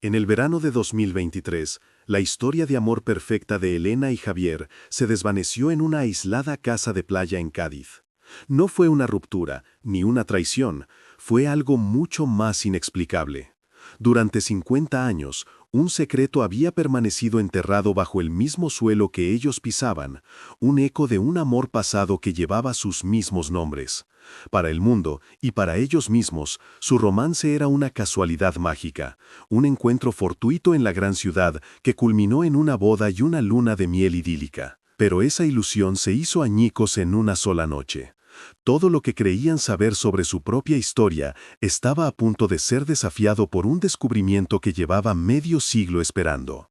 En el verano de 2023, la historia de amor perfecta de Elena y Javier se desvaneció en una aislada casa de playa en Cádiz. No fue una ruptura, ni una traición, fue algo mucho más inexplicable. Durante 50 años, un secreto había permanecido enterrado bajo el mismo suelo que ellos pisaban, un eco de un amor pasado que llevaba sus mismos nombres. Para el mundo y para ellos mismos, su romance era una casualidad mágica, un encuentro fortuito en la gran ciudad que culminó en una boda y una luna de miel idílica. Pero esa ilusión se hizo añicos en una sola noche. Todo lo que creían saber sobre su propia historia estaba a punto de ser desafiado por un descubrimiento que llevaba medio siglo esperando.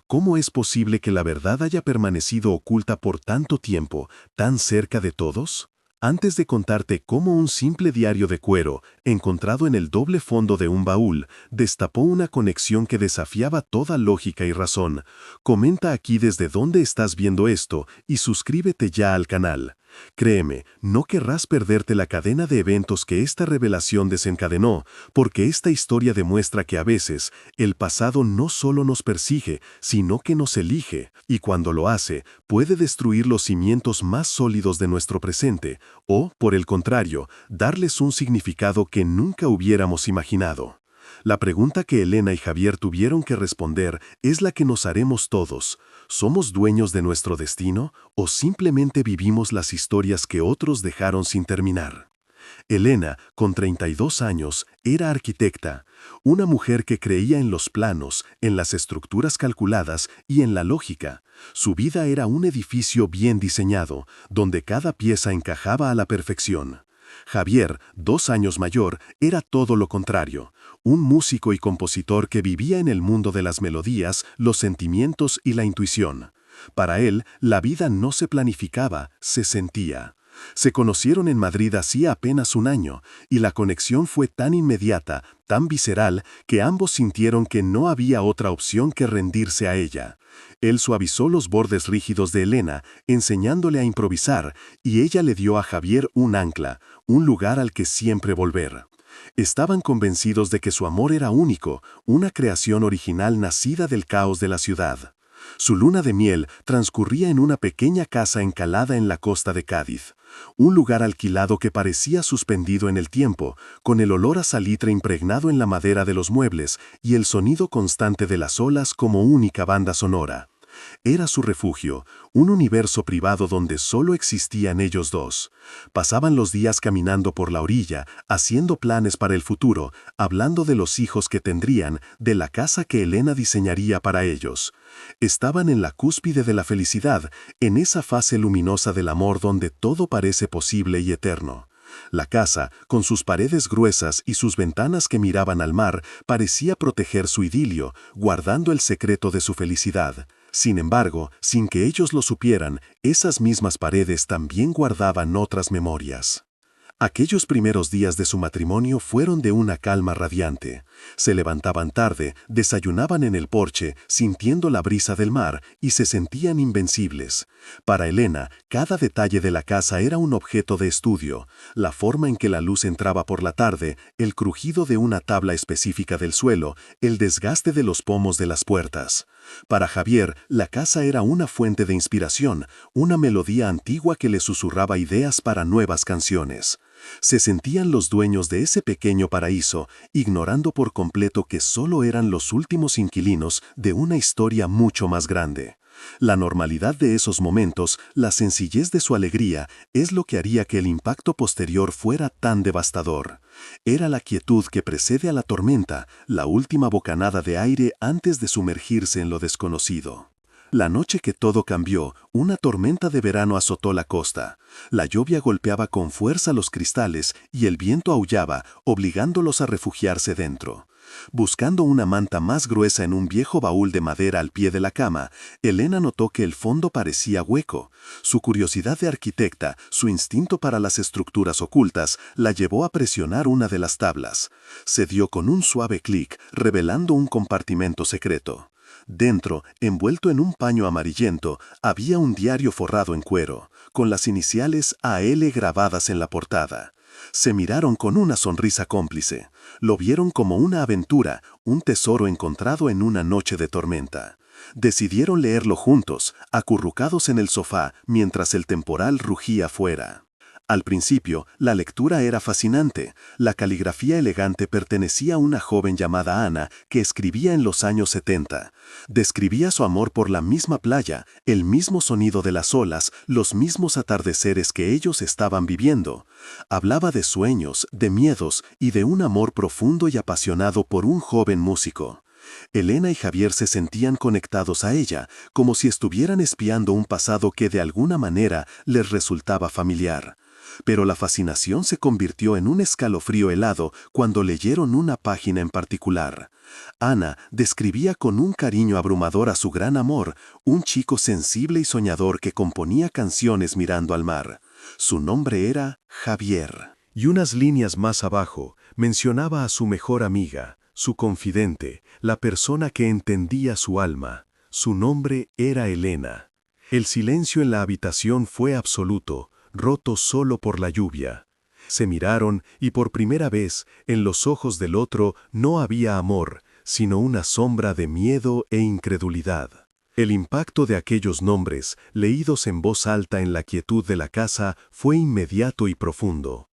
¿Cómo es posible que la verdad haya permanecido oculta por tanto tiempo, tan cerca de todos? Antes de contarte cómo un simple diario de cuero, encontrado en el doble fondo de un baúl, destapó una conexión que desafiaba toda lógica y razón, comenta aquí desde dónde estás viendo esto y suscríbete ya al canal. Créeme, no querrás perderte la cadena de eventos que esta revelación desencadenó, porque esta historia demuestra que a veces el pasado no solo nos persigue, sino que nos elige, y cuando lo hace, puede destruir los cimientos más sólidos de nuestro presente, o, por el contrario, darles un significado que nunca hubiéramos imaginado. La pregunta que Elena y Javier tuvieron que responder es la que nos haremos todos. ¿Somos dueños de nuestro destino o simplemente vivimos las historias que otros dejaron sin terminar? Elena, con 32 años, era arquitecta, una mujer que creía en los planos, en las estructuras calculadas y en la lógica. Su vida era un edificio bien diseñado, donde cada pieza encajaba a la perfección. Javier, 2 años mayor, era todo lo contrario, un músico y compositor que vivía en el mundo de las melodías, los sentimientos y la intuición. Para él, la vida no se planificaba, se sentía. Se conocieron en Madrid hacía apenas un año, y la conexión fue tan inmediata, tan visceral, que ambos sintieron que no había otra opción que rendirse a ella. Él suavizó los bordes rígidos de Elena, enseñándole a improvisar, y ella le dio a Javier un ancla, un lugar al que siempre volver. Estaban convencidos de que su amor era único, una creación original nacida del caos de la ciudad. Su luna de miel transcurría en una pequeña casa encalada en la costa de Cádiz, un lugar alquilado que parecía suspendido en el tiempo, con el olor a salitre impregnado en la madera de los muebles y el sonido constante de las olas como única banda sonora. Era su refugio, un universo privado donde solo existían ellos dos. Pasaban los días caminando por la orilla, haciendo planes para el futuro, hablando de los hijos que tendrían, de la casa que Elena diseñaría para ellos. Estaban en la cúspide de la felicidad, en esa fase luminosa del amor donde todo parece posible y eterno. La casa, con sus paredes gruesas y sus ventanas que miraban al mar, parecía proteger su idilio, guardando el secreto de su felicidad. Sin embargo, sin que ellos lo supieran, esas mismas paredes también guardaban otras memorias. Aquellos primeros días de su matrimonio fueron de una calma radiante. Se levantaban tarde, desayunaban en el porche, sintiendo la brisa del mar, y se sentían invencibles. Para Elena, cada detalle de la casa era un objeto de estudio. La forma en que la luz entraba por la tarde, el crujido de una tabla específica del suelo, el desgaste de los pomos de las puertas. Para Javier, la casa era una fuente de inspiración, una melodía antigua que le susurraba ideas para nuevas canciones. Se sentían los dueños de ese pequeño paraíso, ignorando por completo que solo eran los últimos inquilinos de una historia mucho más grande. La normalidad de esos momentos, la sencillez de su alegría, es lo que haría que el impacto posterior fuera tan devastador. Era la quietud que precede a la tormenta, la última bocanada de aire antes de sumergirse en lo desconocido. La noche que todo cambió, una tormenta de verano azotó la costa. La lluvia golpeaba con fuerza los cristales y el viento aullaba, obligándolos a refugiarse dentro. Buscando una manta más gruesa en un viejo baúl de madera al pie de la cama, Elena notó que el fondo parecía hueco. Su curiosidad de arquitecta, su instinto para las estructuras ocultas, la llevó a presionar una de las tablas. Se dio con un suave clic, revelando un compartimento secreto. Dentro, envuelto en un paño amarillento, había un diario forrado en cuero, con las iniciales AL grabadas en la portada. Se miraron con una sonrisa cómplice. Lo vieron como una aventura, un tesoro encontrado en una noche de tormenta. Decidieron leerlo juntos, acurrucados en el sofá, mientras el temporal rugía fuera. Al principio, la lectura era fascinante. La caligrafía elegante pertenecía a una joven llamada Ana que escribía en los años 70. Describía su amor por la misma playa, el mismo sonido de las olas, los mismos atardeceres que ellos estaban viviendo. Hablaba de sueños, de miedos y de un amor profundo y apasionado por un joven músico. Elena y Javier se sentían conectados a ella, como si estuvieran espiando un pasado que de alguna manera les resultaba familiar. Pero la fascinación se convirtió en un escalofrío helado cuando leyeron una página en particular. Ana describía con un cariño abrumador a su gran amor, un chico sensible y soñador que componía canciones mirando al mar. Su nombre era Javier. Y unas líneas más abajo mencionaba a su mejor amiga, su confidente, la persona que entendía su alma. Su nombre era Elena. El silencio en la habitación fue absoluto, roto solo por la lluvia. Se miraron y por primera vez, en los ojos del otro no había amor, sino una sombra de miedo e incredulidad. El impacto de aquellos nombres, leídos en voz alta en la quietud de la casa, fue inmediato y profundo.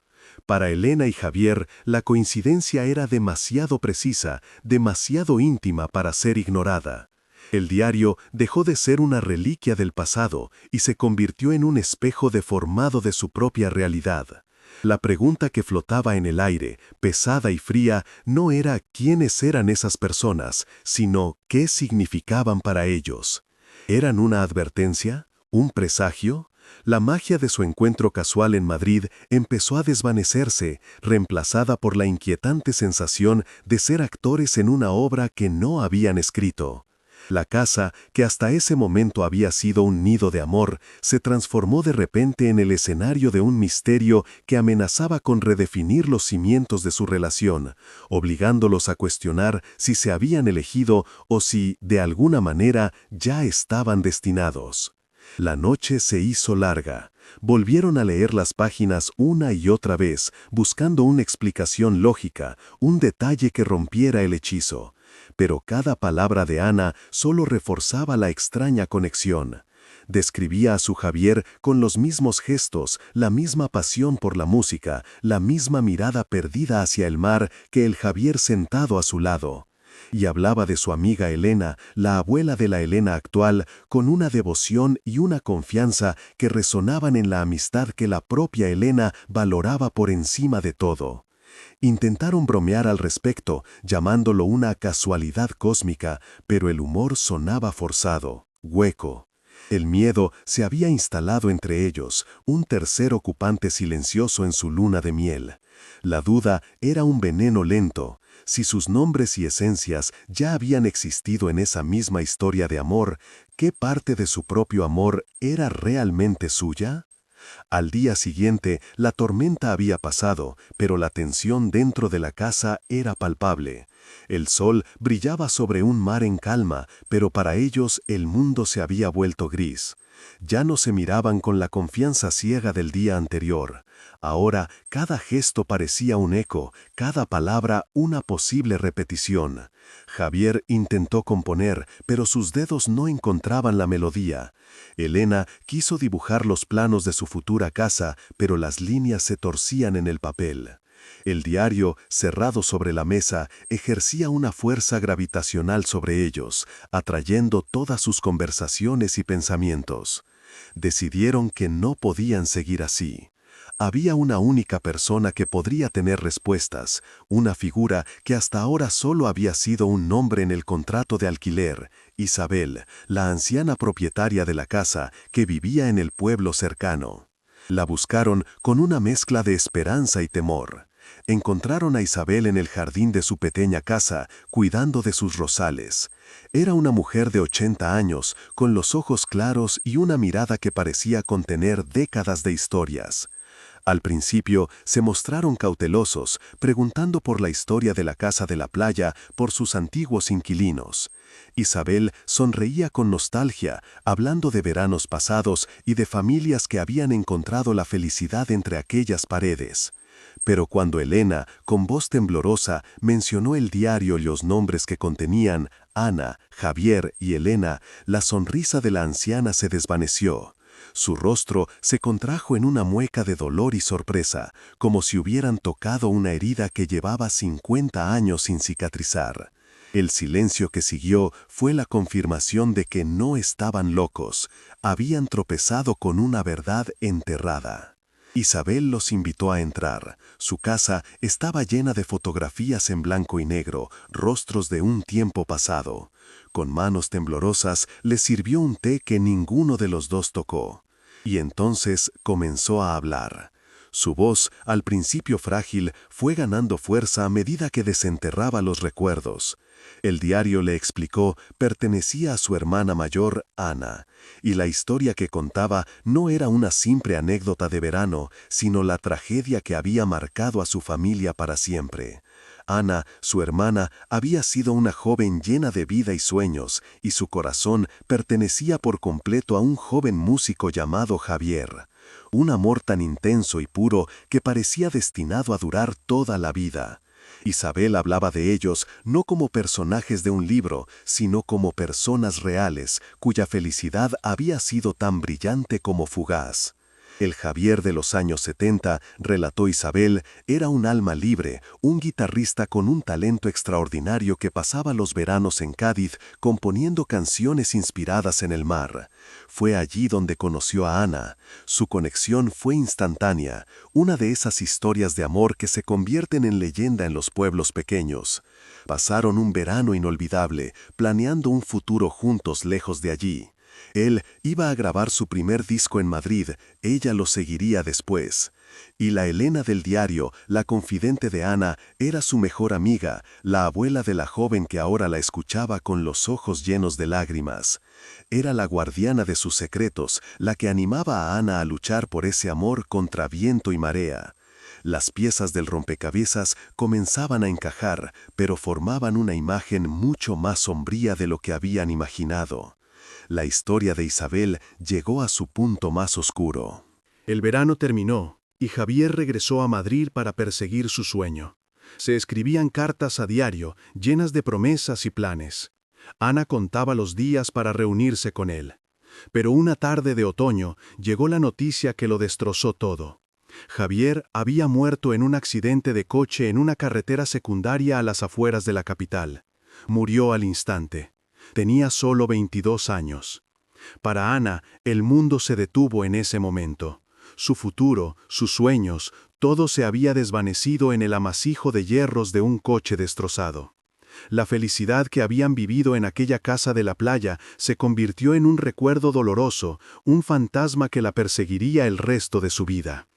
Para Elena y Javier, la coincidencia era demasiado precisa, demasiado íntima para ser ignorada. El diario dejó de ser una reliquia del pasado y se convirtió en un espejo deformado de su propia realidad. La pregunta que flotaba en el aire, pesada y fría, no era quiénes eran esas personas, sino qué significaban para ellos. ¿Eran una advertencia? ¿Un presagio? La magia de su encuentro casual en Madrid empezó a desvanecerse, reemplazada por la inquietante sensación de ser actores en una obra que no habían escrito. La casa, que hasta ese momento había sido un nido de amor, se transformó de repente en el escenario de un misterio que amenazaba con redefinir los cimientos de su relación, obligándolos a cuestionar si se habían elegido o si, de alguna manera, ya estaban destinados. La noche se hizo larga. Volvieron a leer las páginas una y otra vez, buscando una explicación lógica, un detalle que rompiera el hechizo. Pero cada palabra de Ana solo reforzaba la extraña conexión. Describía a su Javier con los mismos gestos, la misma pasión por la música, la misma mirada perdida hacia el mar que el Javier sentado a su lado. Y hablaba de su amiga Elena, la abuela de la Elena actual, con una devoción y una confianza que resonaban en la amistad que la propia Elena valoraba por encima de todo. Intentaron bromear al respecto, llamándolo una casualidad cósmica, pero el humor sonaba forzado, hueco. El miedo se había instalado entre ellos, un tercer ocupante silencioso en su luna de miel. La duda era un veneno lento. Si sus nombres y esencias ya habían existido en esa misma historia de amor, ¿qué parte de su propio amor era realmente suya? Al día siguiente, la tormenta había pasado, pero la tensión dentro de la casa era palpable. El sol brillaba sobre un mar en calma, pero para ellos el mundo se había vuelto gris. Ya no se miraban con la confianza ciega del día anterior. Ahora cada gesto parecía un eco, cada palabra una posible repetición. Javier intentó componer, pero sus dedos no encontraban la melodía. Elena quiso dibujar los planos de su futura casa, pero las líneas se torcían en el papel. El diario, cerrado sobre la mesa, ejercía una fuerza gravitacional sobre ellos, atrayendo todas sus conversaciones y pensamientos. Decidieron que no podían seguir así. Había una única persona que podría tener respuestas, una figura que hasta ahora solo había sido un nombre en el contrato de alquiler, Isabel, la anciana propietaria de la casa que vivía en el pueblo cercano. La buscaron con una mezcla de esperanza y temor. Encontraron a Isabel en el jardín de su pequeña casa, cuidando de sus rosales. Era una mujer de 80 años, con los ojos claros y una mirada que parecía contener décadas de historias. Al principio se mostraron cautelosos, preguntando por la historia de la casa de la playa por sus antiguos inquilinos. Isabel sonreía con nostalgia, hablando de veranos pasados y de familias que habían encontrado la felicidad entre aquellas paredes. Pero cuando Elena, con voz temblorosa, mencionó el diario y los nombres que contenían, Ana, Javier y Elena, la sonrisa de la anciana se desvaneció. Su rostro se contrajo en una mueca de dolor y sorpresa, como si hubieran tocado una herida que llevaba 50 años sin cicatrizar. El silencio que siguió fue la confirmación de que no estaban locos, habían tropezado con una verdad enterrada. Isabel los invitó a entrar. Su casa estaba llena de fotografías en blanco y negro, rostros de un tiempo pasado. Con manos temblorosas les sirvió un té que ninguno de los dos tocó. Y entonces comenzó a hablar. Su voz, al principio frágil, fue ganando fuerza a medida que desenterraba los recuerdos. El diario, le explicó, pertenecía a su hermana mayor, Ana, y la historia que contaba no era una simple anécdota de verano, sino la tragedia que había marcado a su familia para siempre. Ana, su hermana, había sido una joven llena de vida y sueños, y su corazón pertenecía por completo a un joven músico llamado Javier. Un amor tan intenso y puro que parecía destinado a durar toda la vida. Isabel hablaba de ellos no como personajes de un libro, sino como personas reales, cuya felicidad había sido tan brillante como fugaz. El Javier de los años 70, relató Isabel, era un alma libre, un guitarrista con un talento extraordinario que pasaba los veranos en Cádiz componiendo canciones inspiradas en el mar. Fue allí donde conoció a Ana. Su conexión fue instantánea, una de esas historias de amor que se convierten en leyenda en los pueblos pequeños. Pasaron un verano inolvidable, planeando un futuro juntos lejos de allí. Él iba a grabar su primer disco en Madrid, ella lo seguiría después. Y la Elena del diario, la confidente de Ana, era su mejor amiga, la abuela de la joven que ahora la escuchaba con los ojos llenos de lágrimas. Era la guardiana de sus secretos, la que animaba a Ana a luchar por ese amor contra viento y marea. Las piezas del rompecabezas comenzaban a encajar, pero formaban una imagen mucho más sombría de lo que habían imaginado. La historia de Isabel llegó a su punto más oscuro. El verano terminó, y Javier regresó a Madrid para perseguir su sueño. Se escribían cartas a diario, llenas de promesas y planes. Ana contaba los días para reunirse con él. Pero una tarde de otoño llegó la noticia que lo destrozó todo. Javier había muerto en un accidente de coche en una carretera secundaria a las afueras de la capital. Murió al instante. Tenía solo 22 años. Para Ana, el mundo se detuvo en ese momento. Su futuro, sus sueños, todo se había desvanecido en el amasijo de hierros de un coche destrozado. La felicidad que habían vivido en aquella casa de la playa se convirtió en un recuerdo doloroso, un fantasma que la perseguiría el resto de su vida.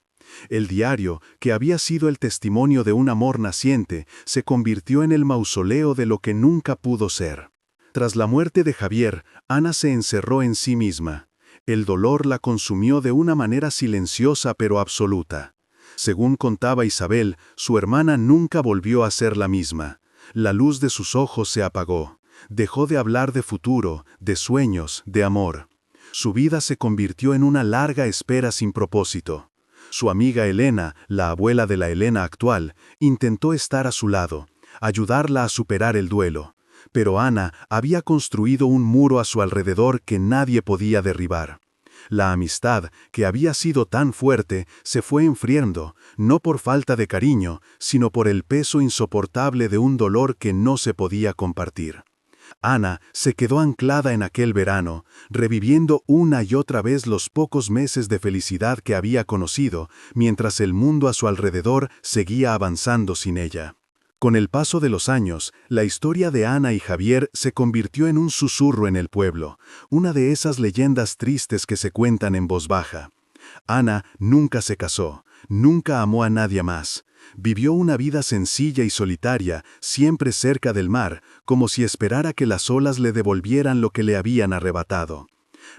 El diario, que había sido el testimonio de un amor naciente, se convirtió en el mausoleo de lo que nunca pudo ser. Tras la muerte de Javier, Ana se encerró en sí misma. El dolor la consumió de una manera silenciosa pero absoluta. Según contaba Isabel, su hermana nunca volvió a ser la misma. La luz de sus ojos se apagó. Dejó de hablar de futuro, de sueños, de amor. Su vida se convirtió en una larga espera sin propósito. Su amiga Elena, la abuela de la Elena actual, intentó estar a su lado, ayudarla a superar el duelo. Pero Ana había construido un muro a su alrededor que nadie podía derribar. La amistad, que había sido tan fuerte, se fue enfriando, no por falta de cariño, sino por el peso insoportable de un dolor que no se podía compartir. Ana se quedó anclada en aquel verano, reviviendo una y otra vez los pocos meses de felicidad que había conocido, mientras el mundo a su alrededor seguía avanzando sin ella. Con el paso de los años, la historia de Ana y Javier se convirtió en un susurro en el pueblo, una de esas leyendas tristes que se cuentan en voz baja. Ana nunca se casó, nunca amó a nadie más. Vivió una vida sencilla y solitaria, siempre cerca del mar, como si esperara que las olas le devolvieran lo que le habían arrebatado.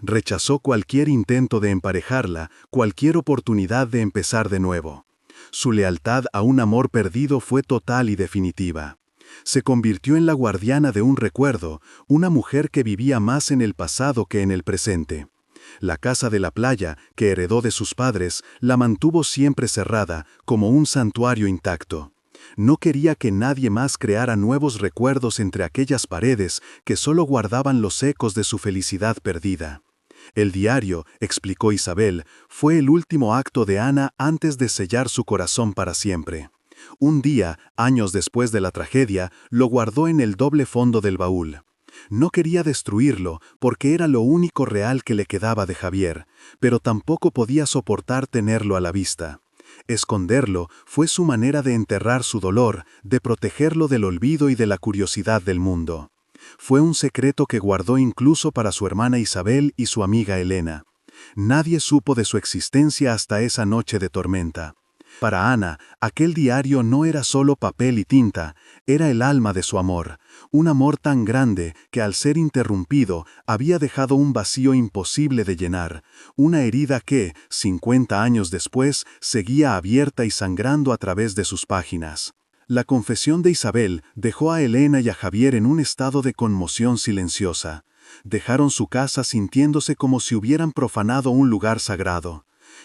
Rechazó cualquier intento de emparejarla, cualquier oportunidad de empezar de nuevo. Su lealtad a un amor perdido fue total y definitiva. Se convirtió en la guardiana de un recuerdo, una mujer que vivía más en el pasado que en el presente. La casa de la playa, que heredó de sus padres, la mantuvo siempre cerrada, como un santuario intacto. No quería que nadie más creara nuevos recuerdos entre aquellas paredes que solo guardaban los ecos de su felicidad perdida. El diario, explicó Isabel, fue el último acto de Ana antes de sellar su corazón para siempre. Un día, años después de la tragedia, lo guardó en el doble fondo del baúl. No quería destruirlo porque era lo único real que le quedaba de Javier, pero tampoco podía soportar tenerlo a la vista. Esconderlo fue su manera de enterrar su dolor, de protegerlo del olvido y de la curiosidad del mundo. Fue un secreto que guardó incluso para su hermana Isabel y su amiga Elena. Nadie supo de su existencia hasta esa noche de tormenta. Para Ana, aquel diario no era solo papel y tinta, era el alma de su amor, un amor tan grande que al ser interrumpido había dejado un vacío imposible de llenar, una herida que, 50 años después, seguía abierta y sangrando a través de sus páginas. La confesión de Isabel dejó a Elena y a Javier en un estado de conmoción silenciosa. Dejaron su casa sintiéndose como si hubieran profanado un lugar sagrado.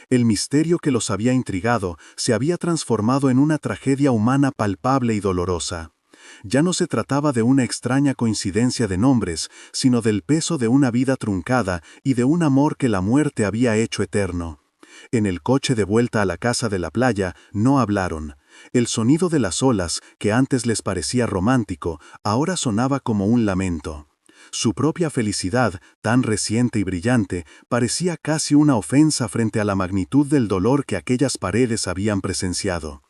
El misterio que los había intrigado se había transformado en una tragedia humana palpable y dolorosa. Ya no se trataba de una extraña coincidencia de nombres, sino del peso de una vida truncada y de un amor que la muerte había hecho eterno. En el coche de vuelta a la casa de la playa no hablaron. El sonido de las olas, que antes les parecía romántico, ahora sonaba como un lamento. Su propia felicidad, tan reciente y brillante, parecía casi una ofensa frente a la magnitud del dolor que aquellas paredes habían presenciado.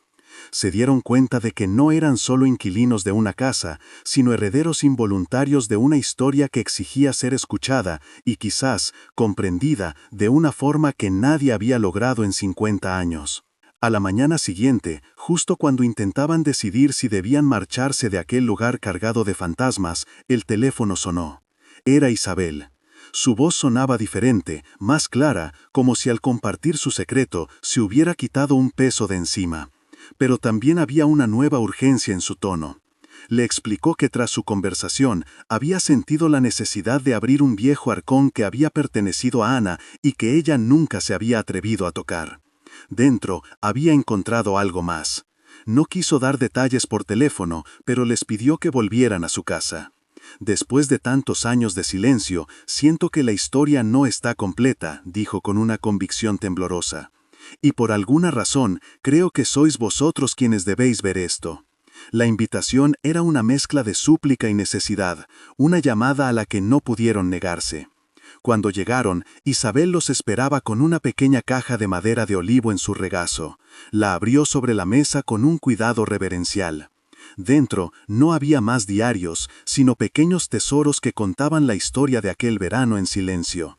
Se dieron cuenta de que no eran solo inquilinos de una casa, sino herederos involuntarios de una historia que exigía ser escuchada y quizás comprendida de una forma que nadie había logrado en 50 años. A la mañana siguiente, justo cuando intentaban decidir si debían marcharse de aquel lugar cargado de fantasmas, el teléfono sonó. Era Isabel. Su voz sonaba diferente, más clara, como si al compartir su secreto se hubiera quitado un peso de encima. Pero también había una nueva urgencia en su tono. Le explicó que tras su conversación había sentido la necesidad de abrir un viejo arcón que había pertenecido a Ana y que ella nunca se había atrevido a tocar. Dentro había encontrado algo más. No quiso dar detalles por teléfono, pero les pidió que volvieran a su casa. Después de tantos años de silencio, siento que la historia no está completa, dijo con una convicción temblorosa. Y por alguna razón, creo que sois vosotros quienes debéis ver esto. La invitación era una mezcla de súplica y necesidad, una llamada a la que no pudieron negarse. Cuando llegaron, Isabel los esperaba con una pequeña caja de madera de olivo en su regazo. La abrió sobre la mesa con un cuidado reverencial. Dentro no había más diarios, sino pequeños tesoros que contaban la historia de aquel verano en silencio.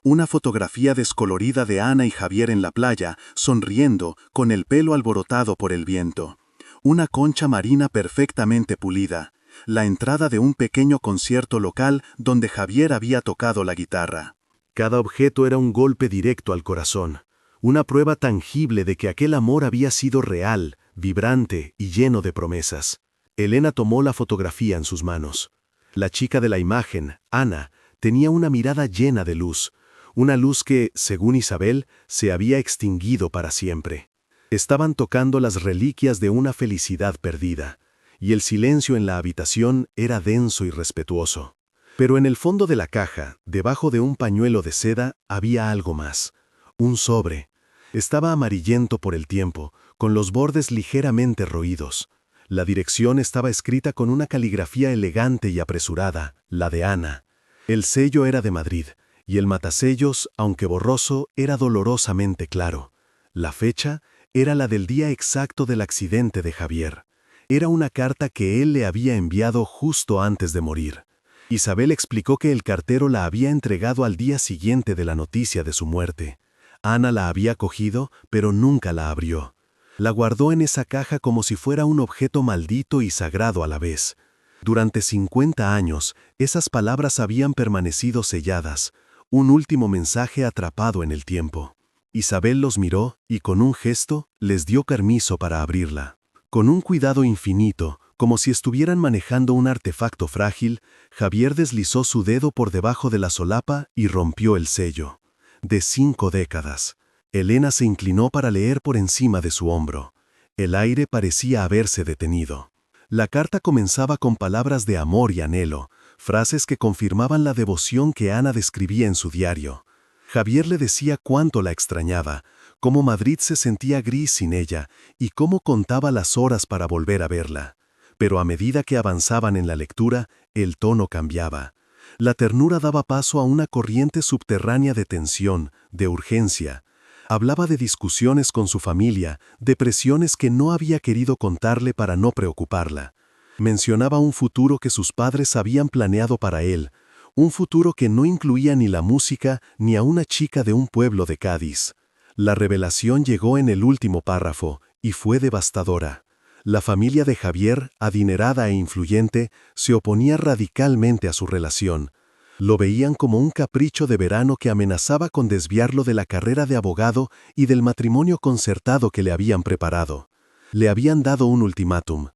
Una fotografía descolorida de Ana y Javier en la playa, sonriendo, con el pelo alborotado por el viento. Una concha marina perfectamente pulida. La entrada de un pequeño concierto local donde Javier había tocado la guitarra. Cada objeto era un golpe directo al corazón, una prueba tangible de que aquel amor había sido real, vibrante y lleno de promesas. Elena tomó la fotografía en sus manos. La chica de la imagen, Ana, tenía una mirada llena de luz, una luz que, según Isabel, se había extinguido para siempre. Estaban tocando las reliquias de una felicidad perdida, y el silencio en la habitación era denso y respetuoso. Pero en el fondo de la caja, debajo de un pañuelo de seda, había algo más. Un sobre. Estaba amarillento por el tiempo, con los bordes ligeramente roídos. La dirección estaba escrita con una caligrafía elegante y apresurada, la de Ana. El sello era de Madrid, y el matasellos, aunque borroso, era dolorosamente claro. La fecha era la del día exacto del accidente de Javier. Era una carta que él le había enviado justo antes de morir. Isabel explicó que el cartero la había entregado al día siguiente de la noticia de su muerte. Ana la había cogido, pero nunca la abrió. La guardó en esa caja como si fuera un objeto maldito y sagrado a la vez. Durante 50 años, esas palabras habían permanecido selladas, un último mensaje atrapado en el tiempo. Isabel los miró y con un gesto les dio permiso para abrirla. Con un cuidado infinito, como si estuvieran manejando un artefacto frágil, Javier deslizó su dedo por debajo de la solapa y rompió el sello. de 5 décadas. Elena se inclinó para leer por encima de su hombro. El aire parecía haberse detenido. La carta comenzaba con palabras de amor y anhelo, frases que confirmaban la devoción que Ana describía en su diario. Javier le decía cuánto la extrañaba, cómo Madrid se sentía gris sin ella y cómo contaba las horas para volver a verla. Pero a medida que avanzaban en la lectura, el tono cambiaba. La ternura daba paso a una corriente subterránea de tensión, de urgencia. Hablaba de discusiones con su familia, de presiones que no había querido contarle para no preocuparla. Mencionaba un futuro que sus padres habían planeado para él, un futuro que no incluía ni la música ni a una chica de un pueblo de Cádiz. La revelación llegó en el último párrafo, y fue devastadora. La familia de Javier, adinerada e influyente, se oponía radicalmente a su relación. Lo veían como un capricho de verano que amenazaba con desviarlo de la carrera de abogado y del matrimonio concertado que le habían preparado. Le habían dado un ultimátum.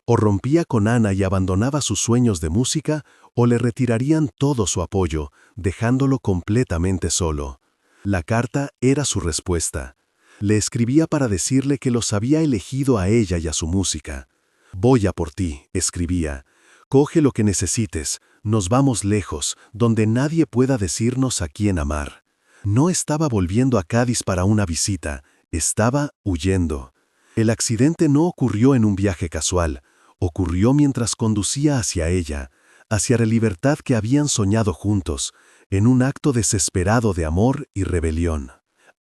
O rompía con Ana y abandonaba sus sueños de música, o le retirarían todo su apoyo, dejándolo completamente solo. La carta era su respuesta. Le escribía para decirle que los había elegido a ella y a su música. «Voy a por ti», escribía. «Coge lo que necesites. Nos vamos lejos, donde nadie pueda decirnos a quién amar». No estaba volviendo a Cádiz para una visita, estaba huyendo. El accidente no ocurrió en un viaje casual, ocurrió mientras conducía hacia ella, hacia la libertad que habían soñado juntos, en un acto desesperado de amor y rebelión.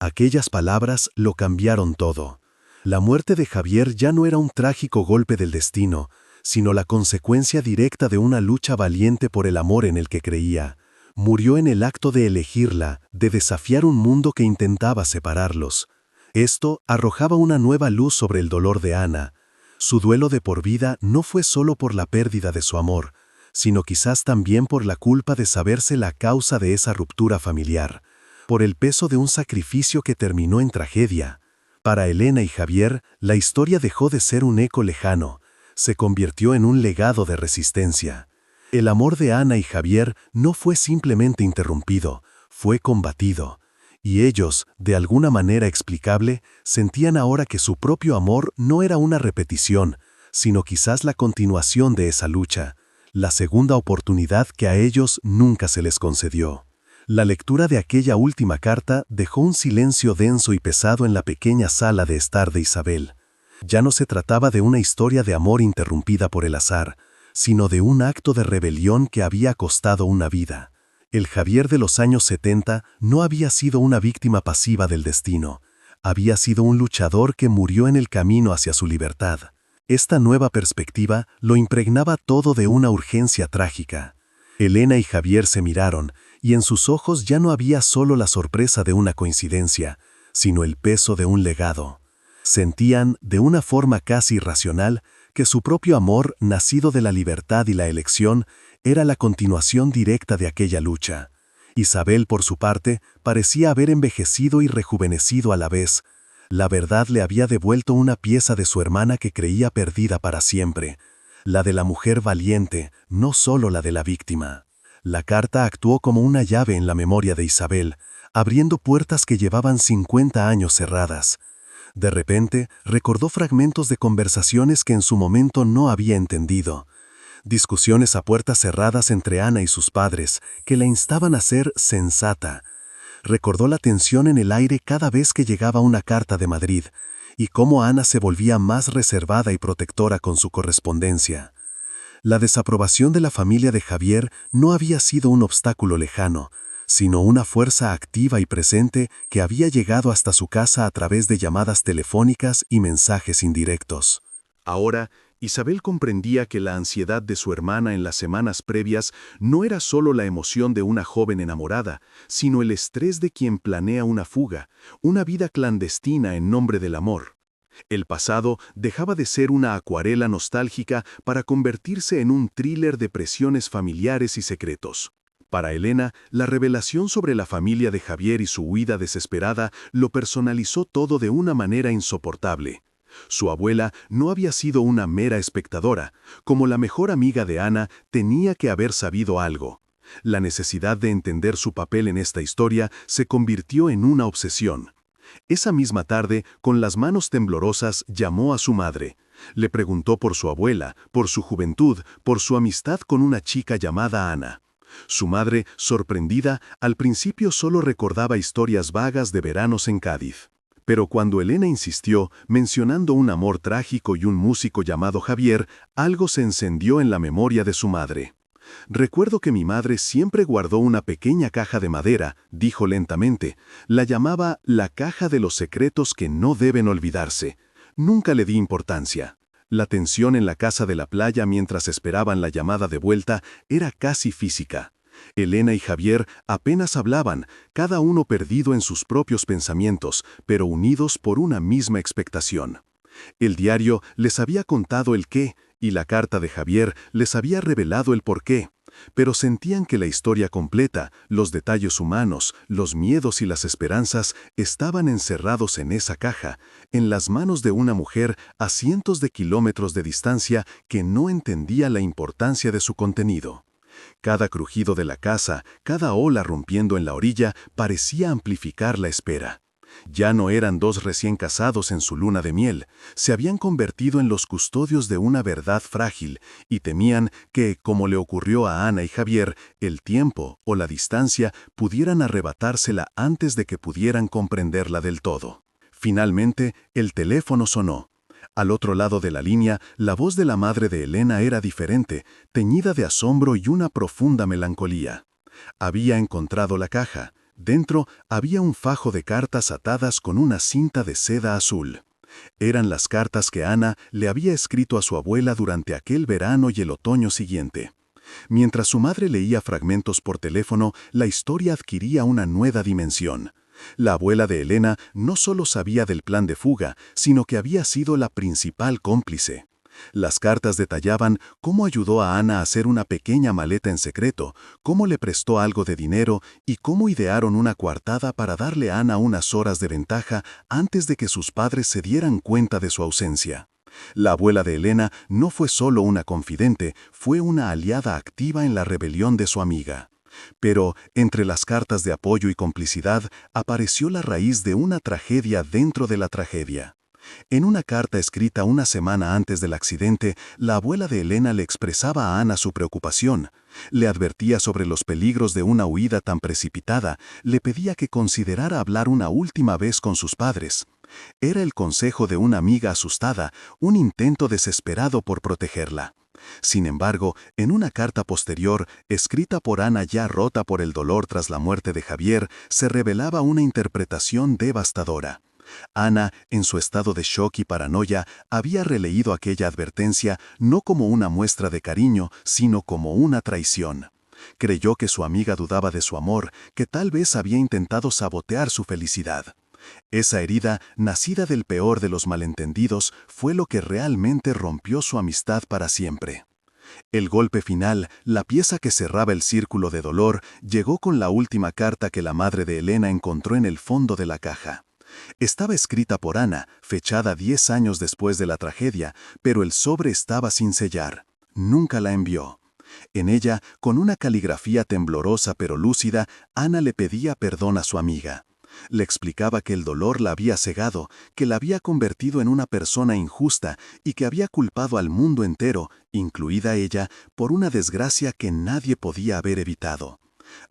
Aquellas palabras lo cambiaron todo. La muerte de Javier ya no era un trágico golpe del destino, sino la consecuencia directa de una lucha valiente por el amor en el que creía. Murió en el acto de elegirla, de desafiar un mundo que intentaba separarlos. Esto arrojaba una nueva luz sobre el dolor de Ana. Su duelo de por vida no fue solo por la pérdida de su amor, sino quizás también por la culpa de saberse la causa de esa ruptura familiar, por el peso de un sacrificio que terminó en tragedia. Para Elena y Javier, la historia dejó de ser un eco lejano, se convirtió en un legado de resistencia. El amor de Ana y Javier no fue simplemente interrumpido, fue combatido. Y ellos, de alguna manera explicable, sentían ahora que su propio amor no era una repetición, sino quizás la continuación de esa lucha, la segunda oportunidad que a ellos nunca se les concedió. La lectura de aquella última carta dejó un silencio denso y pesado en la pequeña sala de estar de Isabel. Ya no se trataba de una historia de amor interrumpida por el azar, sino de un acto de rebelión que había costado una vida. El Javier de los años 70 no había sido una víctima pasiva del destino, había sido un luchador que murió en el camino hacia su libertad. Esta nueva perspectiva lo impregnaba todo de una urgencia trágica. Elena y Javier se miraron, y en sus ojos ya no había solo la sorpresa de una coincidencia, sino el peso de un legado. Sentían, de una forma casi irracional, que su propio amor, nacido de la libertad y la elección, era la continuación directa de aquella lucha. Isabel, por su parte, parecía haber envejecido y rejuvenecido a la vez. La verdad le había devuelto una pieza de su hermana que creía perdida para siempre, la de la mujer valiente, no solo la de la víctima. La carta actuó como una llave en la memoria de Isabel, abriendo puertas que llevaban 50 años cerradas. De repente, recordó fragmentos de conversaciones que en su momento no había entendido. Discusiones a puertas cerradas entre Ana y sus padres, que la instaban a ser sensata. Recordó la tensión en el aire cada vez que llegaba una carta de Madrid, y cómo Ana se volvía más reservada y protectora con su correspondencia. La desaprobación de la familia de Javier no había sido un obstáculo lejano, sino una fuerza activa y presente que había llegado hasta su casa a través de llamadas telefónicas y mensajes indirectos. Ahora, Isabel comprendía que la ansiedad de su hermana en las semanas previas no era solo la emoción de una joven enamorada, sino el estrés de quien planea una fuga, una vida clandestina en nombre del amor. El pasado dejaba de ser una acuarela nostálgica para convertirse en un thriller de presiones familiares y secretos. Para Elena, la revelación sobre la familia de Javier y su huida desesperada lo personalizó todo de una manera insoportable. Su abuela no había sido una mera espectadora. Como la mejor amiga de Ana, tenía que haber sabido algo. La necesidad de entender su papel en esta historia se convirtió en una obsesión. Esa misma tarde, con las manos temblorosas, llamó a su madre. Le preguntó por su abuela, por su juventud, por su amistad con una chica llamada Ana. Su madre, sorprendida, al principio solo recordaba historias vagas de veranos en Cádiz. Pero cuando Elena insistió, mencionando un amor trágico y un músico llamado Javier, algo se encendió en la memoria de su madre. «Recuerdo que mi madre siempre guardó una pequeña caja de madera», dijo lentamente. «La llamaba la caja de los secretos que no deben olvidarse. Nunca le di importancia». La tensión en la casa de la playa mientras esperaban la llamada de vuelta era casi física. Elena y Javier apenas hablaban, cada uno perdido en sus propios pensamientos, pero unidos por una misma expectación. El diario les había contado el qué, y la carta de Javier les había revelado el por qué, pero sentían que la historia completa, los detalles humanos, los miedos y las esperanzas estaban encerrados en esa caja, en las manos de una mujer a cientos de kilómetros de distancia que no entendía la importancia de su contenido. Cada crujido de la casa, cada ola rompiendo en la orilla, parecía amplificar la espera. Ya no eran dos recién casados en su luna de miel, se habían convertido en los custodios de una verdad frágil y temían que, como le ocurrió a Ana y Javier, el tiempo o la distancia pudieran arrebatársela antes de que pudieran comprenderla del todo. Finalmente, el teléfono sonó. Al otro lado de la línea, la voz de la madre de Elena era diferente, teñida de asombro y una profunda melancolía. Había encontrado la caja. Dentro había un fajo de cartas atadas con una cinta de seda azul. Eran las cartas que Ana le había escrito a su abuela durante aquel verano y el otoño siguiente. Mientras su madre leía fragmentos por teléfono, la historia adquiría una nueva dimensión. La abuela de Elena no solo sabía del plan de fuga, sino que había sido la principal cómplice. Las cartas detallaban cómo ayudó a Ana a hacer una pequeña maleta en secreto, cómo le prestó algo de dinero y cómo idearon una coartada para darle a Ana unas horas de ventaja antes de que sus padres se dieran cuenta de su ausencia. La abuela de Elena no fue solo una confidente, fue una aliada activa en la rebelión de su amiga. Pero, entre las cartas de apoyo y complicidad, apareció la raíz de una tragedia dentro de la tragedia. En una carta escrita una semana antes del accidente, la abuela de Elena le expresaba a Ana su preocupación. Le advertía sobre los peligros de una huida tan precipitada, le pedía que considerara hablar una última vez con sus padres. Era el consejo de una amiga asustada, un intento desesperado por protegerla. Sin embargo, en una carta posterior, escrita por Ana ya rota por el dolor tras la muerte de Javier, se revelaba una interpretación devastadora. Ana, en su estado de shock y paranoia, había releído aquella advertencia no como una muestra de cariño, sino como una traición. Creyó que su amiga dudaba de su amor, que tal vez había intentado sabotear su felicidad. Esa herida, nacida del peor de los malentendidos, fue lo que realmente rompió su amistad para siempre. El golpe final, la pieza que cerraba el círculo de dolor, llegó con la última carta que la madre de Elena encontró en el fondo de la caja. Estaba escrita por Ana, fechada 10 años después de la tragedia, pero el sobre estaba sin sellar. Nunca la envió. En ella, con una caligrafía temblorosa pero lúcida, Ana le pedía perdón a su amiga. Le explicaba que el dolor la había cegado, que la había convertido en una persona injusta y que había culpado al mundo entero, incluida ella, por una desgracia que nadie podía haber evitado.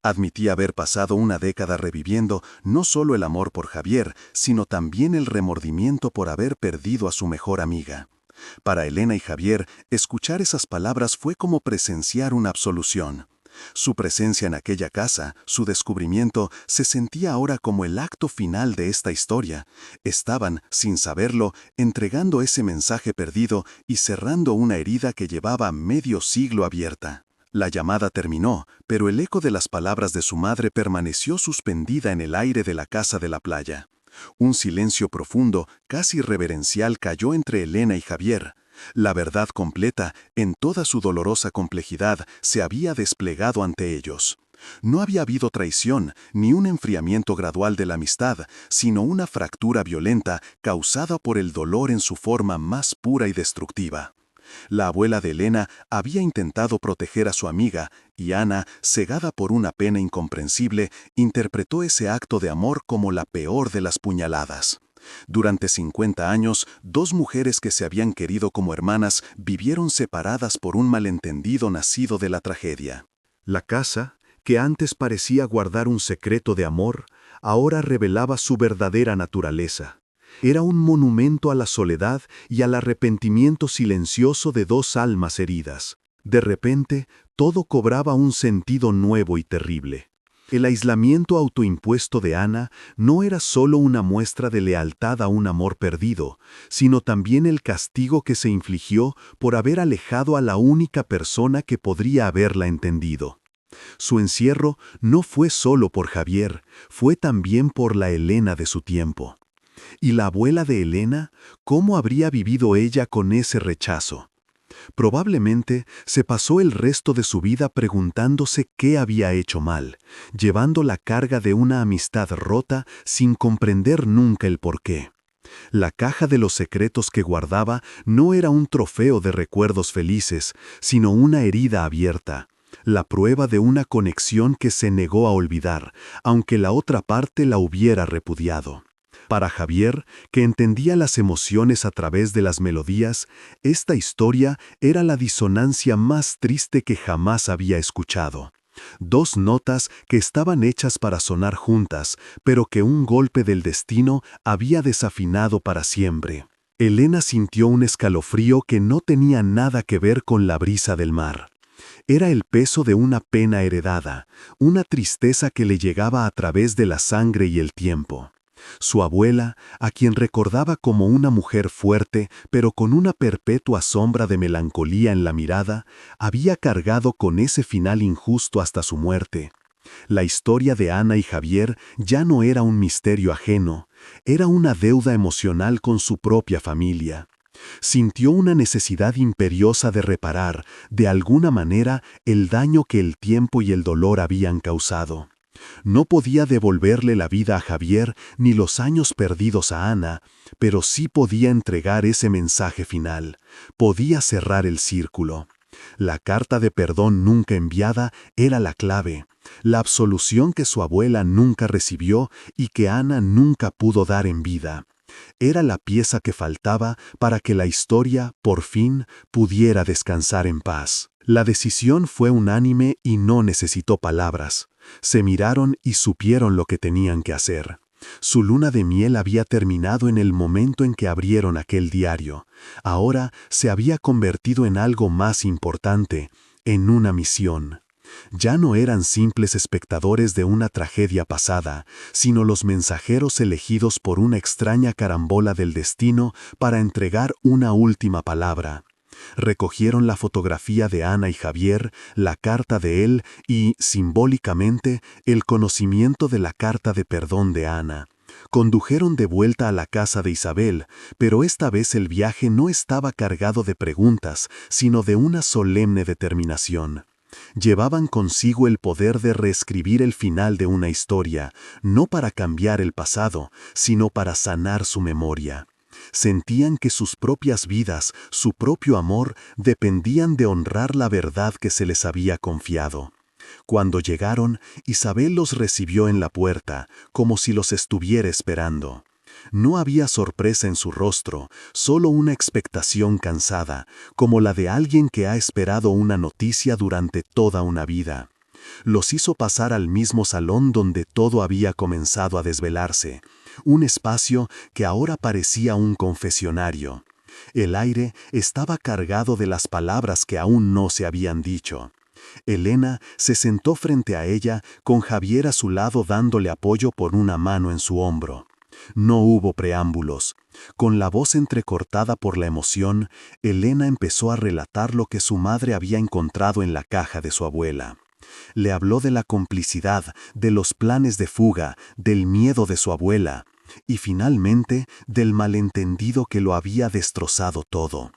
Admitía haber pasado una década reviviendo no solo el amor por Javier, sino también el remordimiento por haber perdido a su mejor amiga. Para Elena y Javier, escuchar esas palabras fue como presenciar una absolución. Su presencia en aquella casa, su descubrimiento, se sentía ahora como el acto final de esta historia. Estaban, sin saberlo, entregando ese mensaje perdido y cerrando una herida que llevaba medio siglo abierta. La llamada terminó, pero el eco de las palabras de su madre permaneció suspendida en el aire de la casa de la playa. Un silencio profundo, casi reverencial, cayó entre Elena y Javier. La verdad completa, en toda su dolorosa complejidad, se había desplegado ante ellos. No había habido traición, ni un enfriamiento gradual de la amistad, sino una fractura violenta causada por el dolor en su forma más pura y destructiva. La abuela de Elena había intentado proteger a su amiga, y Ana, cegada por una pena incomprensible, interpretó ese acto de amor como la peor de las puñaladas. Durante 50 años, dos mujeres que se habían querido como hermanas vivieron separadas por un malentendido nacido de la tragedia. La casa, que antes parecía guardar un secreto de amor, ahora revelaba su verdadera naturaleza. Era un monumento a la soledad y al arrepentimiento silencioso de dos almas heridas. De repente, todo cobraba un sentido nuevo y terrible. El aislamiento autoimpuesto de Ana no era solo una muestra de lealtad a un amor perdido, sino también el castigo que se infligió por haber alejado a la única persona que podría haberla entendido. Su encierro no fue solo por Javier, fue también por la Elena de su tiempo. ¿Y la abuela de Elena? ¿Cómo habría vivido ella con ese rechazo? Probablemente se pasó el resto de su vida preguntándose qué había hecho mal, llevando la carga de una amistad rota sin comprender nunca el porqué. La caja de los secretos que guardaba no era un trofeo de recuerdos felices, sino una herida abierta, la prueba de una conexión que se negó a olvidar, aunque la otra parte la hubiera repudiado. Para Javier, que entendía las emociones a través de las melodías, esta historia era la disonancia más triste que jamás había escuchado. Dos notas que estaban hechas para sonar juntas, pero que un golpe del destino había desafinado para siempre. Elena sintió un escalofrío que no tenía nada que ver con la brisa del mar. Era el peso de una pena heredada, una tristeza que le llegaba a través de la sangre y el tiempo. Su abuela, a quien recordaba como una mujer fuerte, pero con una perpetua sombra de melancolía en la mirada, había cargado con ese final injusto hasta su muerte. La historia de Ana y Javier ya no era un misterio ajeno, era una deuda emocional con su propia familia. Sintió una necesidad imperiosa de reparar, de alguna manera, el daño que el tiempo y el dolor habían causado. No podía devolverle la vida a Javier ni los años perdidos a Ana, pero sí podía entregar ese mensaje final, podía cerrar el círculo. La carta de perdón nunca enviada era la clave, la absolución que su abuela nunca recibió y que Ana nunca pudo dar en vida. Era la pieza que faltaba para que la historia, por fin, pudiera descansar en paz. La decisión fue unánime y no necesitó palabras. Se miraron y supieron lo que tenían que hacer. Su luna de miel había terminado en el momento en que abrieron aquel diario. Ahora se había convertido en algo más importante, en una misión. Ya no eran simples espectadores de una tragedia pasada, sino los mensajeros elegidos por una extraña carambola del destino para entregar una última palabra. Recogieron la fotografía de Ana y Javier, la carta de él y, simbólicamente, el conocimiento de la carta de perdón de Ana. Condujeron de vuelta a la casa de Isabel, pero esta vez el viaje no estaba cargado de preguntas, sino de una solemne determinación. Llevaban consigo el poder de reescribir el final de una historia, no para cambiar el pasado, sino para sanar su memoria. Sentían que sus propias vidas, su propio amor, dependían de honrar la verdad que se les había confiado. Cuando llegaron, Isabel los recibió en la puerta, como si los estuviera esperando. No había sorpresa en su rostro, solo una expectación cansada, como la de alguien que ha esperado una noticia durante toda una vida. Los hizo pasar al mismo salón donde todo había comenzado a desvelarse, un espacio que ahora parecía un confesionario. El aire estaba cargado de las palabras que aún no se habían dicho. Elena se sentó frente a ella, con Javier a su lado dándole apoyo por una mano en su hombro. No hubo preámbulos. Con la voz entrecortada por la emoción, Elena empezó a relatar lo que su madre había encontrado en la caja de su abuela. Le habló de la complicidad, de los planes de fuga, del miedo de su abuela y finalmente del malentendido que lo había destrozado todo.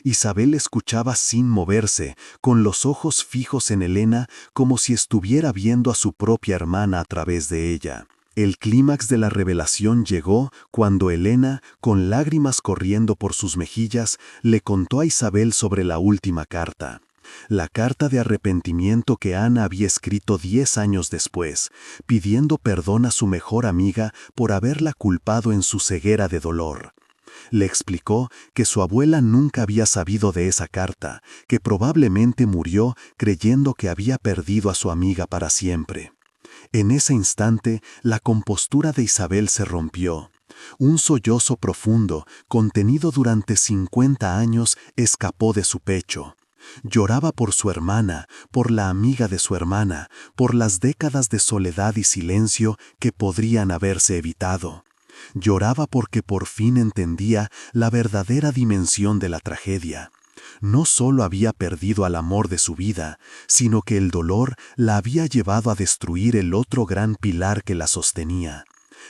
Isabel escuchaba sin moverse, con los ojos fijos en Elena, como si estuviera viendo a su propia hermana a través de ella. El clímax de la revelación llegó cuando Elena, con lágrimas corriendo por sus mejillas, le contó a Isabel sobre la última carta. La carta de arrepentimiento que Ana había escrito 10 años después, pidiendo perdón a su mejor amiga por haberla culpado en su ceguera de dolor. Le explicó que su abuela nunca había sabido de esa carta, que probablemente murió creyendo que había perdido a su amiga para siempre. En ese instante, la compostura de Isabel se rompió. Un sollozo profundo, contenido durante 50 años, escapó de su pecho. Lloraba por su hermana, por la amiga de su hermana, por las décadas de soledad y silencio que podrían haberse evitado. Lloraba porque por fin entendía la verdadera dimensión de la tragedia. No solo había perdido al amor de su vida, sino que el dolor la había llevado a destruir el otro gran pilar que la sostenía.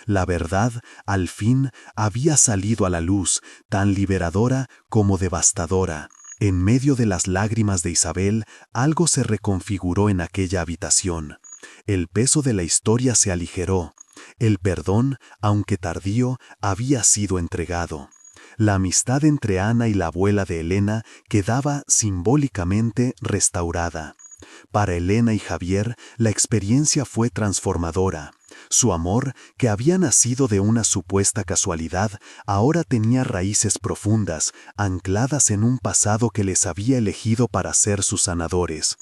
La verdad, al fin, había salido a la luz, tan liberadora como devastadora. En medio de las lágrimas de Isabel, algo se reconfiguró en aquella habitación. El peso de la historia se aligeró. El perdón, aunque tardío, había sido entregado. La amistad entre Ana y la abuela de Elena quedaba simbólicamente restaurada. Para Elena y Javier, la experiencia fue transformadora. Su amor, que había nacido de una supuesta casualidad, ahora tenía raíces profundas, ancladas en un pasado que les había elegido para ser sus sanadores.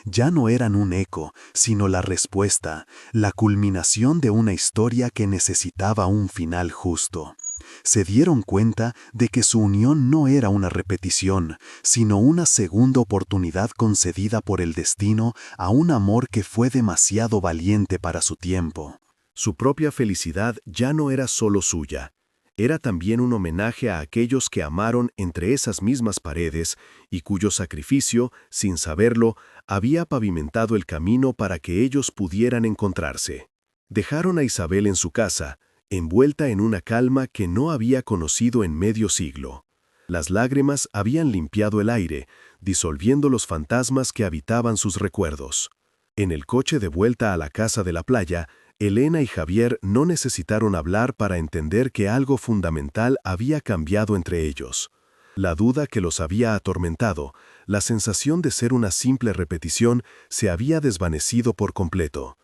Ya no eran un eco, sino la respuesta, la culminación de una historia que necesitaba un final justo. Se dieron cuenta de que su unión no era una repetición, sino una segunda oportunidad concedida por el destino a un amor que fue demasiado valiente para su tiempo. Su propia felicidad ya no era solo suya. Era también un homenaje a aquellos que amaron entre esas mismas paredes y cuyo sacrificio, sin saberlo, había pavimentado el camino para que ellos pudieran encontrarse. Dejaron a Isabel en su casa, envuelta en una calma que no había conocido en medio siglo. Las lágrimas habían limpiado el aire, disolviendo los fantasmas que habitaban sus recuerdos. En el coche de vuelta a la casa de la playa, Elena y Javier no necesitaron hablar para entender que algo fundamental había cambiado entre ellos. La duda que los había atormentado, la sensación de ser una simple repetición, se había desvanecido por completo.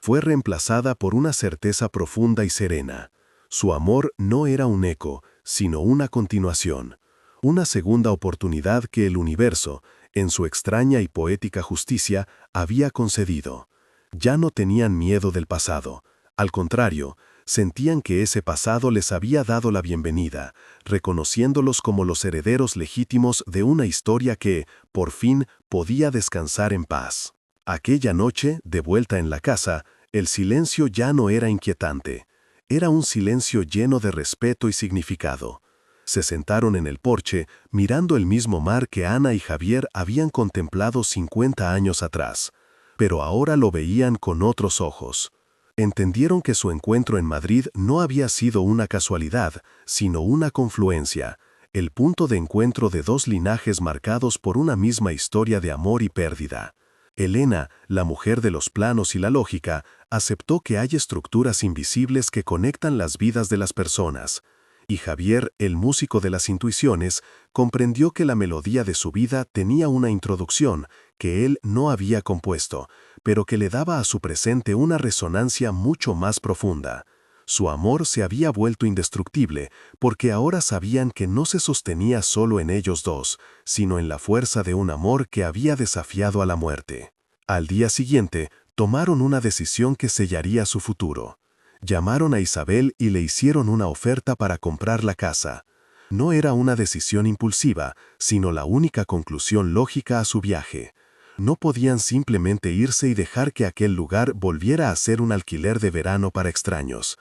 Fue reemplazada por una certeza profunda y serena. Su amor no era un eco, sino una continuación. Una segunda oportunidad que el universo, en su extraña y poética justicia, había concedido. Ya no tenían miedo del pasado. Al contrario, sentían que ese pasado les había dado la bienvenida, reconociéndolos como los herederos legítimos de una historia que, por fin, podía descansar en paz. Aquella noche, de vuelta en la casa, el silencio ya no era inquietante. Era un silencio lleno de respeto y significado. Se sentaron en el porche, mirando el mismo mar que Ana y Javier habían contemplado 50 años atrás. Pero ahora lo veían con otros ojos. Entendieron que su encuentro en Madrid no había sido una casualidad, sino una confluencia, el punto de encuentro de dos linajes marcados por una misma historia de amor y pérdida. Elena, la mujer de los planos y la lógica, aceptó que hay estructuras invisibles que conectan las vidas de las personas. Y Javier, el músico de las intuiciones, comprendió que la melodía de su vida tenía una introducción que él no había compuesto, pero que le daba a su presente una resonancia mucho más profunda. Su amor se había vuelto indestructible, porque ahora sabían que no se sostenía solo en ellos dos, sino en la fuerza de un amor que había desafiado a la muerte. Al día siguiente, tomaron una decisión que sellaría su futuro. Llamaron a Isabel y le hicieron una oferta para comprar la casa. No era una decisión impulsiva, sino la única conclusión lógica a su viaje. No podían simplemente irse y dejar que aquel lugar volviera a ser un alquiler de verano para extraños.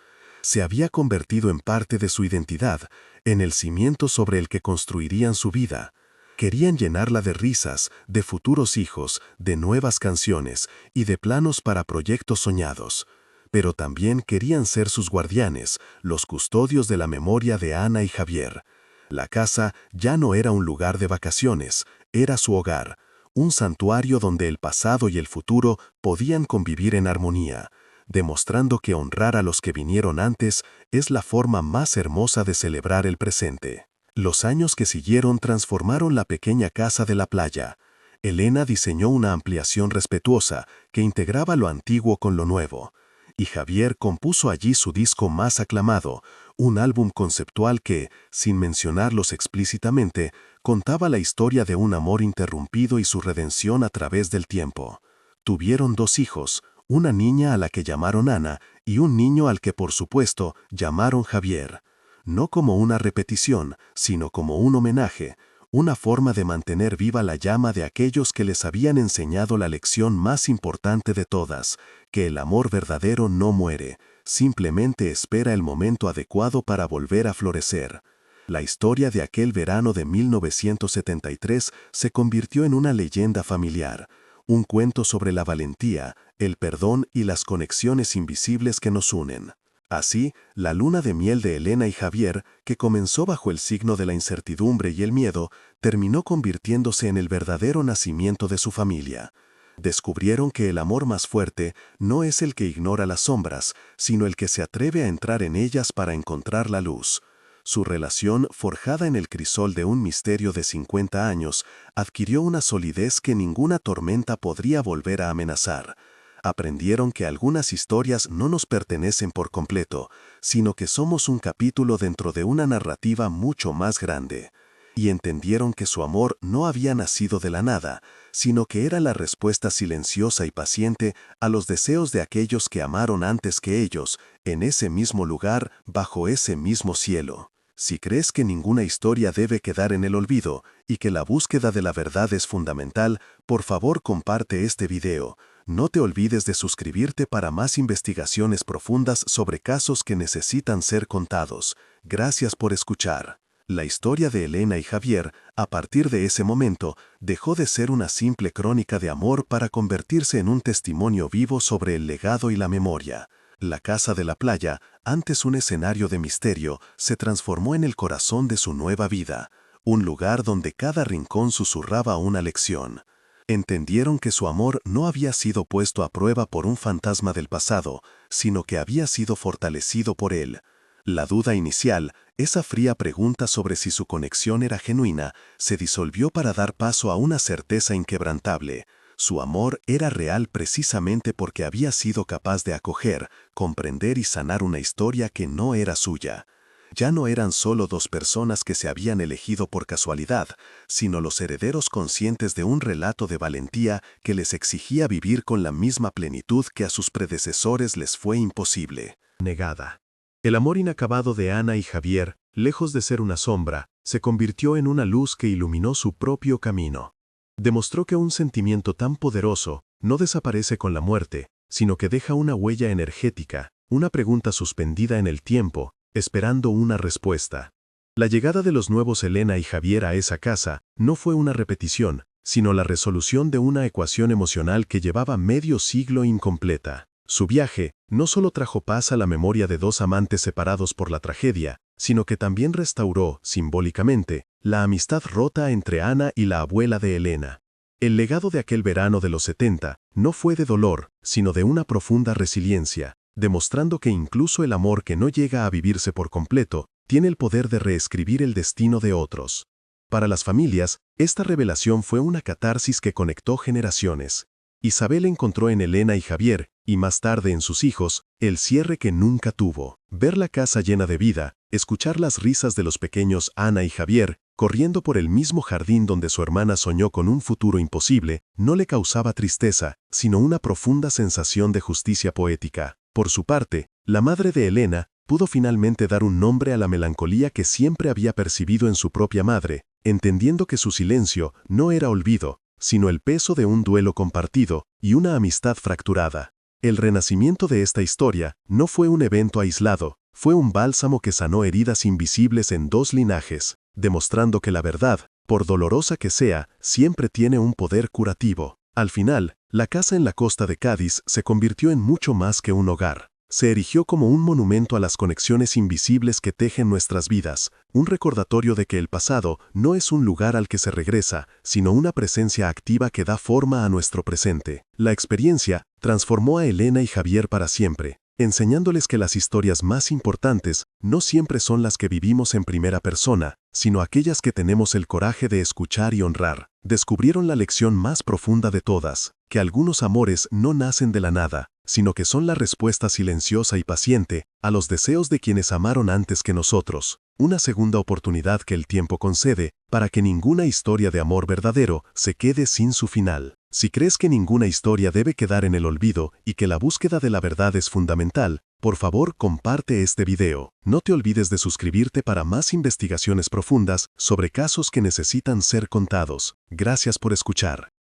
Se había convertido en parte de su identidad, en el cimiento sobre el que construirían su vida. Querían llenarla de risas, de futuros hijos, de nuevas canciones y de planos para proyectos soñados. Pero también querían ser sus guardianes, los custodios de la memoria de Ana y Javier. La casa ya no era un lugar de vacaciones, era su hogar, un santuario donde el pasado y el futuro podían convivir en armonía, demostrando que honrar a los que vinieron antes es la forma más hermosa de celebrar el presente. Los años que siguieron transformaron la pequeña casa de la playa. Elena diseñó una ampliación respetuosa que integraba lo antiguo con lo nuevo, y Javier compuso allí su disco más aclamado, un álbum conceptual que, sin mencionarlos explícitamente, contaba la historia de un amor interrumpido y su redención a través del tiempo. Tuvieron 2 hijos, una niña a la que llamaron Ana y un niño al que por supuesto llamaron Javier. No como una repetición, sino como un homenaje, una forma de mantener viva la llama de aquellos que les habían enseñado la lección más importante de todas, que el amor verdadero no muere, simplemente espera el momento adecuado para volver a florecer. La historia de aquel verano de 1973 se convirtió en una leyenda familiar, un cuento sobre la valentía, el perdón y las conexiones invisibles que nos unen. Así, la luna de miel de Elena y Javier, que comenzó bajo el signo de la incertidumbre y el miedo, terminó convirtiéndose en el verdadero nacimiento de su familia. Descubrieron que el amor más fuerte no es el que ignora las sombras, sino el que se atreve a entrar en ellas para encontrar la luz. Su relación, forjada en el crisol de un misterio de 50 años, adquirió una solidez que ninguna tormenta podría volver a amenazar. Aprendieron que algunas historias no nos pertenecen por completo, sino que somos un capítulo dentro de una narrativa mucho más grande. Y entendieron que su amor no había nacido de la nada, sino que era la respuesta silenciosa y paciente a los deseos de aquellos que amaron antes que ellos, en ese mismo lugar, bajo ese mismo cielo. Si crees que ninguna historia debe quedar en el olvido y que la búsqueda de la verdad es fundamental, por favor comparte este video. No te olvides de suscribirte para más investigaciones profundas sobre casos que necesitan ser contados. Gracias por escuchar. La historia de Elena y Javier, a partir de ese momento, dejó de ser una simple crónica de amor para convertirse en un testimonio vivo sobre el legado y la memoria. La casa de la playa, antes un escenario de misterio, se transformó en el corazón de su nueva vida, un lugar donde cada rincón susurraba una lección. Entendieron que su amor no había sido puesto a prueba por un fantasma del pasado, sino que había sido fortalecido por él. La duda inicial, esa fría pregunta sobre si su conexión era genuina, se disolvió para dar paso a una certeza inquebrantable. Su amor era real precisamente porque había sido capaz de acoger, comprender y sanar una historia que no era suya. Ya no eran solo 2 personas que se habían elegido por casualidad, sino los herederos conscientes de un relato de valentía que les exigía vivir con la misma plenitud que a sus predecesores les fue imposible. Negada. El amor inacabado de Ana y Javier, lejos de ser una sombra, se convirtió en una luz que iluminó su propio camino. Demostró que un sentimiento tan poderoso no desaparece con la muerte, sino que deja una huella energética, una pregunta suspendida en el tiempo, esperando una respuesta. La llegada de los nuevos Elena y Javier a esa casa no fue una repetición, sino la resolución de una ecuación emocional que llevaba medio siglo incompleta. Su viaje no solo trajo paz a la memoria de 2 amantes separados por la tragedia, sino que también restauró, simbólicamente, la amistad rota entre Ana y la abuela de Elena. El legado de aquel verano de los 70 no fue de dolor, sino de una profunda resiliencia, demostrando que incluso el amor que no llega a vivirse por completo tiene el poder de reescribir el destino de otros. Para las familias, esta revelación fue una catarsis que conectó generaciones. Isabel encontró en Elena y Javier, y más tarde en sus hijos, el cierre que nunca tuvo. Ver la casa llena de vida, escuchar las risas de los pequeños Ana y Javier, corriendo por el mismo jardín donde su hermana soñó con un futuro imposible, no le causaba tristeza, sino una profunda sensación de justicia poética. Por su parte, la madre de Elena pudo finalmente dar un nombre a la melancolía que siempre había percibido en su propia madre, entendiendo que su silencio no era olvido, sino el peso de un duelo compartido y una amistad fracturada. El renacimiento de esta historia no fue un evento aislado, fue un bálsamo que sanó heridas invisibles en 2 linajes, demostrando que la verdad, por dolorosa que sea, siempre tiene un poder curativo. Al final, la casa en la costa de Cádiz se convirtió en mucho más que un hogar. Se erigió como un monumento a las conexiones invisibles que tejen nuestras vidas, un recordatorio de que el pasado no es un lugar al que se regresa, sino una presencia activa que da forma a nuestro presente. La experiencia transformó a Elena y Javier para siempre, enseñándoles que las historias más importantes no siempre son las que vivimos en primera persona, sino aquellas que tenemos el coraje de escuchar y honrar. Descubrieron la lección más profunda de todas, que algunos amores no nacen de la nada, sino que son la respuesta silenciosa y paciente a los deseos de quienes amaron antes que nosotros, una segunda oportunidad que el tiempo concede para que ninguna historia de amor verdadero se quede sin su final. Si crees que ninguna historia debe quedar en el olvido y que la búsqueda de la verdad es fundamental, por favor comparte este video. No te olvides de suscribirte para más investigaciones profundas sobre casos que necesitan ser contados. Gracias por escuchar.